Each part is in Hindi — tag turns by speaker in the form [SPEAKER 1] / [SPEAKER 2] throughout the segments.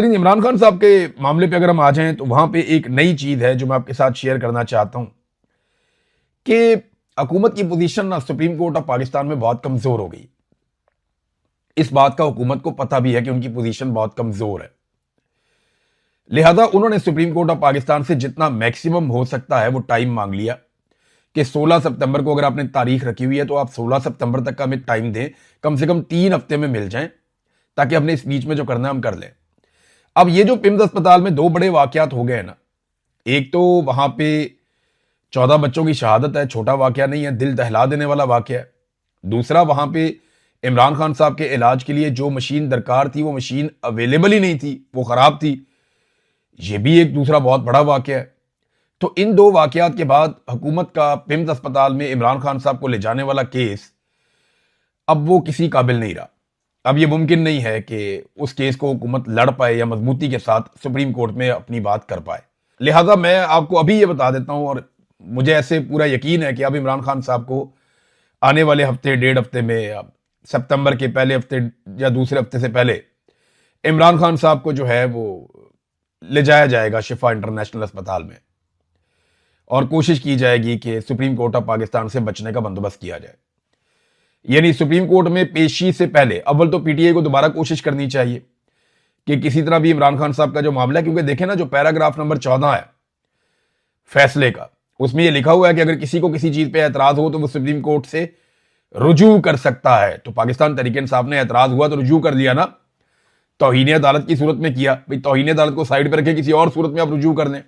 [SPEAKER 1] लेकिन इमरान खान साहब के मामले पे अगर हम आ जाएं तो वहां पे एक नई चीज है जो मैं आपके साथ शेयर करना चाहता हूं कि हुकूमत की पोजीशन ना सुप्रीम कोर्ट ऑफ पाकिस्तान में बहुत कमजोर हो गई। इस बात का हुकूमत को पता भी है कि उनकी पोजीशन बहुत कमजोर है, लिहाजा उन्होंने सुप्रीम कोर्ट ऑफ पाकिस्तान से जितना मैक्सिमम हो सकता है वो टाइम मांग लिया कि 16 सितंबर को अगर आपने तारीख रखी हुई है तो आप 16 सितंबर तक का हमें टाइम दें, कम से कम 3 हफ्ते में मिल जाएं ताकि अपने इस बीच में जो करना है हम कर लें। अब ये जो पिम्स अस्पताल में दो बड़े वाकयात हो गए हैं ना, एक तो वहां पे 14 बच्चों की शहादत है, छोटा वाकया नहीं है, दिल दहला देने वाला वाकया है। दूसरा, वहां पे इमरान खान साहब के इलाज के लिए जो मशीन दरकार थी वो मशीन अवेलेबल ही नहीं थी, वो खराब थी। ये भी एक दूसरा बहुत बड़ा वाकया है। तो इन दो वाकयात के बाद हुकूमत का पिम्स अस्पताल में इमरान खान साहब को ले जाने वाला केस अब वो किसी काबिल नहीं रहा। अब ये मुमकिन नहीं है कि उस केस को हुकूमत लड़ पाए या मजबूती के साथ सुप्रीम कोर्ट में अपनी बात कर पाए। लिहाजा मैं आपको अभी ये बता देता हूं, और मुझे ऐसे पूरा यकीन है कि अब इमरान खान साहब को आने वाले हफ्ते डेढ़ हफ्ते में, सितंबर के पहले हफ्ते या दूसरे हफ्ते से पहले इमरान खान साहब को जो है वो ले जाया जाएगा शिफा इंटरनेशनल अस्पताल में, और कोशिश की जाएगी कि सुप्रीम कोर्ट ऑफ पाकिस्तान से बचने का बंदोबस्त किया जाए। यानी सुप्रीम कोर्ट में पेशी से पहले अव्वल तो पीटीआई को दोबारा कोशिश करनी चाहिए कि किसी तरह भी इमरान खान साहब का जो मामला है, क्योंकि देखें ना, जो पैराग्राफ नंबर 14 है फैसले का, उसमें यह लिखा हुआ है कि अगर किसी को किसी चीज पे एतराज हो तो वो सुप्रीम कोर्ट से रुजू कर सकता है। तो पाकिस्तान तहरीक इंसाफ ने एतराज हुआ तो रुजू कर लिया ना, तौहीन अदालत की सूरत में किया। भाई तौहीन अदालत को साइड पर रखे, किसी और सूरत में आप रुजू कर लें,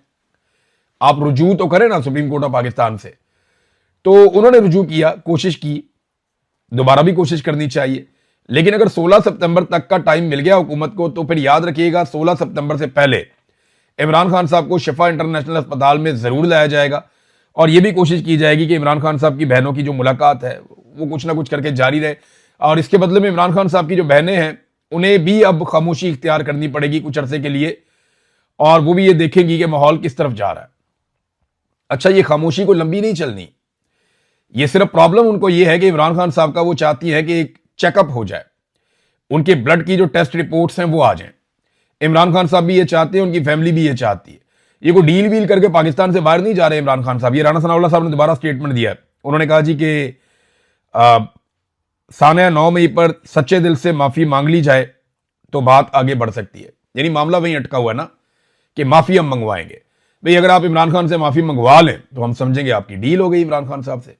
[SPEAKER 1] आप रुजू तो करें ना सुप्रीम कोर्ट ऑफ पाकिस्तान से। तो उन्होंने रुजू किया, कोशिश की, दोबारा भी कोशिश करनी चाहिए। लेकिन अगर 16 सितंबर तक का टाइम मिल गया हुकूमत को तो फिर याद रखिएगा 16 सितंबर से पहले इमरान खान साहब को शिफा इंटरनेशनल अस्पताल में जरूर लाया जाएगा, और यह भी कोशिश की जाएगी कि इमरान खान साहब की बहनों की जो मुलाकात है वो कुछ ना कुछ करके जारी रहे। और इसके बदले में इमरान खान साहब की जो बहनें हैं उन्हें भी अब खामोशी इख्तियार करनी पड़ेगी कुछ अरसे के लिए, और वो भी ये देखेंगी कि माहौल किस तरफ जा रहा है। अच्छा, ये खामोशी को लंबी नहीं चलनी, ये सिर्फ प्रॉब्लम उनको ये है कि इमरान खान साहब का वो चाहती है कि एक चेकअप हो जाए, उनके ब्लड की जो टेस्ट रिपोर्ट्स हैं वो आ जाएं। इमरान खान साहब भी ये चाहते हैं, उनकी फैमिली भी ये चाहती है। ये कोई डील वील करके पाकिस्तान से बाहर नहीं जा रहे इमरान खान साहब। ये राणा सनाउल्लाह साहब ने दोबारा स्टेटमेंट दिया है, उन्होंने कहा जी कि सानिया 9 मई पर सच्चे दिल से माफी मांग ली जाए तो बात आगे बढ़ सकती है। यानी मामला वहीं अटका हुआ है ना कि माफी हम मंगवाएंगे। भाई अगर आप इमरान खान से माफी मंगवा लें तो हम समझेंगे आपकी डील हो गई इमरान खान साहब से।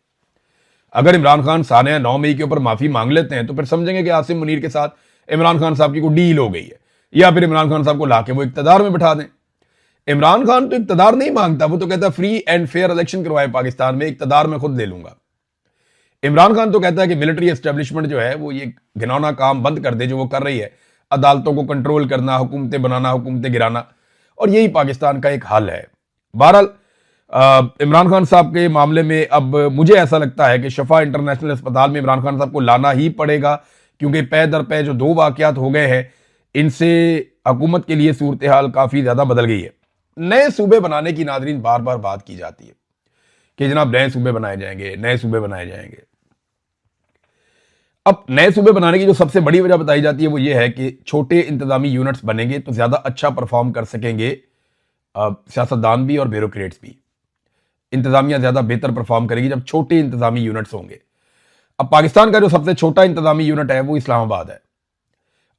[SPEAKER 1] अगर इमरान खान सानिया 9 मई के ऊपर माफी मांग लेते हैं तो फिर समझेंगे कि आसिम मुनीर के साथ इमरान खान साहब की कोई डील हो गई है, या फिर इमरान खान साहब को लाके वो इक्तदार में बिठा दें। इमरान खान तो इक्तदार नहीं मांगता, वो तो कहता है फ्री एंड फेयर इलेक्शन करवाए पाकिस्तान में, इक्तदार में खुद ले लूंगा। इमरान खान तो कहता है कि मिलिट्री एस्टेब्लिशमेंट जो है वो ये घिनौना काम बंद कर दे जो वो कर रही है, अदालतों को कंट्रोल करना, हुकूमतें बनाना, हुकूमतें गिराना, और यही पाकिस्तान का एक हाल है। बहरहाल इमरान खान साहब के मामले में अब मुझे ऐसा लगता है कि शिफा इंटरनेशनल अस्पताल में इमरान खान साहब को लाना ही पड़ेगा, क्योंकि पै दर पै जो दो वाकयात हो गए हैं इनसे हुकूमत के लिए सूरत हाल काफी ज्यादा बदल गई है। नए सूबे बनाने की नादरीन बार बार बात की जाती है कि जनाब नए सूबे बनाए जाएंगे, नए सूबे बनाए जाएंगे। अब नए सूबे बनाने की जो सबसे बड़ी वजह बताई जाती है वो ये है कि छोटे इंतजामी यूनिट्स बनेंगे तो ज्यादा अच्छा परफॉर्म कर सकेंगे सियासतदान भी और ब्यूरोक्रेट्स भी। इंतजामिया ज्यादा बेहतर परफॉर्म करेगी जब छोटे इंतजामी यूनिट्स होंगे। अब पाकिस्तान का जो सबसे छोटा इंतजामी यूनिट है वो इस्लामाबाद है,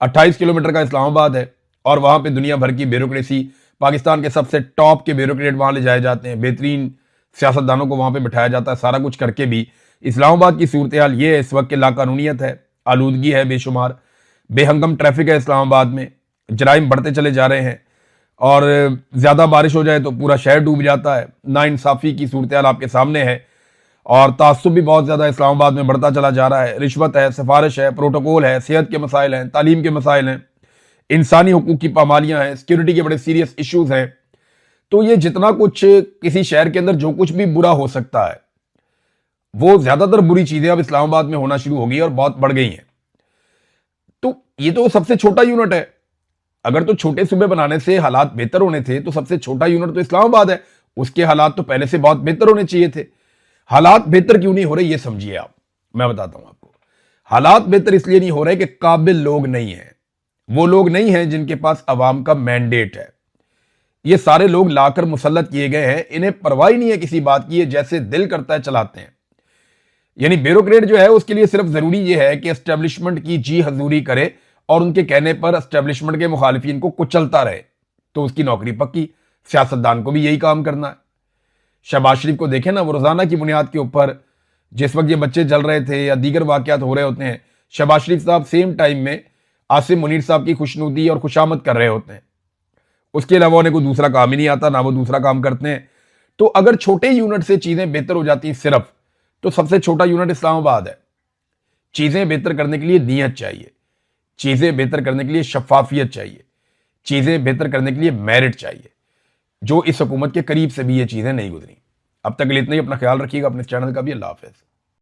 [SPEAKER 1] 28 किलोमीटर का इस्लामाबाद है, और वहां पे दुनिया भर की ब्यूरोक्रेसी, पाकिस्तान के सबसे टॉप के ब्यूरोक्रेट वहां ले जाए जाते हैं, बेहतरीन सियासतदानों को वहां पे बिठाया जाता है। सारा कुछ करके भी इस्लामाबाद की सूरत हाल ये है इस वक्त, लाकानूनियत है, आलूदगी है बेशुमार, बेहंगम ट्रैफिक है इस्लामाबाद में, जराइम बढ़ते चले जा रहे हैं, और ज्यादा बारिश हो जाए तो पूरा शहर डूब जाता है। नाइंसाफी की सूरत हाल आपके सामने है, और तासुब भी बहुत ज्यादा इस्लामाबाद में बढ़ता चला जा रहा है। रिश्वत है, सिफारिश है, प्रोटोकॉल है, सेहत के मसाइल हैं, तालीम के मसाइल हैं, इंसानी हुकूक की पामालियां हैं, सिक्योरिटी के बड़े सीरियस इश्यूज हैं। तो ये जितना कुछ किसी शहर के अंदर जो कुछ भी बुरा हो सकता है वो ज्यादातर बुरी चीजें अब इस्लामाबाद में होना शुरू हो गई और बहुत बढ़ गई हैं। तो ये तो सबसे छोटा यूनिट है। अगर तो छोटे सूबे बनाने से हालात बेहतर होने थे तो सबसे छोटा यूनिट तो इस्लामाबाद है, उसके हालात तो पहले से बहुत बेहतर होने चाहिए थे। हालात बेहतर क्यों नहीं हो रहे ये समझिए आप, मैं बताता हूं आपको। हालात बेहतर इसलिए नहीं हो रहे कि काबिल लोग नहीं है, वो लोग नहीं हैं जिनके पास अवाम का मैंडेट है। ये सारे लोग लाकर मुसल्लत किए गए हैं, इन्हें परवाह ही नहीं है किसी बात की, ये जैसे दिल करता है चलाते हैं। यानी ब्यूरोक्रेट जो है उसके लिए सिर्फ जरूरी ये है कि एस्टेब्लिशमेंट की जी हजूरी करे और उनके कहने पर एस्टेब्लिशमेंट के मुखालिफिन को कुचलता रहे, तो उसकी नौकरी पक्की। सियासतदान को भी यही काम करना है। शहबाज शरीफ को देखें ना, वो रोजाना की बुनियाद के ऊपर जिस वक्त ये बच्चे जल रहे थे या दीगर वाकयात हो रहे होते हैं, शहबाज शरीफ साहब सेम टाइम में आसिम मुनीर साहब की खुशनुदी और खुशामद कर रहे होते हैं। उसके अलावा उन्हें कोई दूसरा काम ही नहीं आता, ना वो दूसरा काम करते हैं। तो अगर छोटे यूनिट से चीजें बेहतर हो जाती सिर्फ, तो सबसे छोटा यूनिट इस्लामाबाद है। चीजें बेहतर करने के लिए नीयत चाहिए, चीजें बेहतर करने के लिए शफाफियत चाहिए, चीजें बेहतर करने के लिए मेरिट चाहिए, जो इस हुकूमत के करीब से भी ये चीजें नहीं गुजरी। अब तक के लिए इतना ही। अपना ख्याल रखिएगा, अपने चैनल का भी। अल्लाह हाफिज।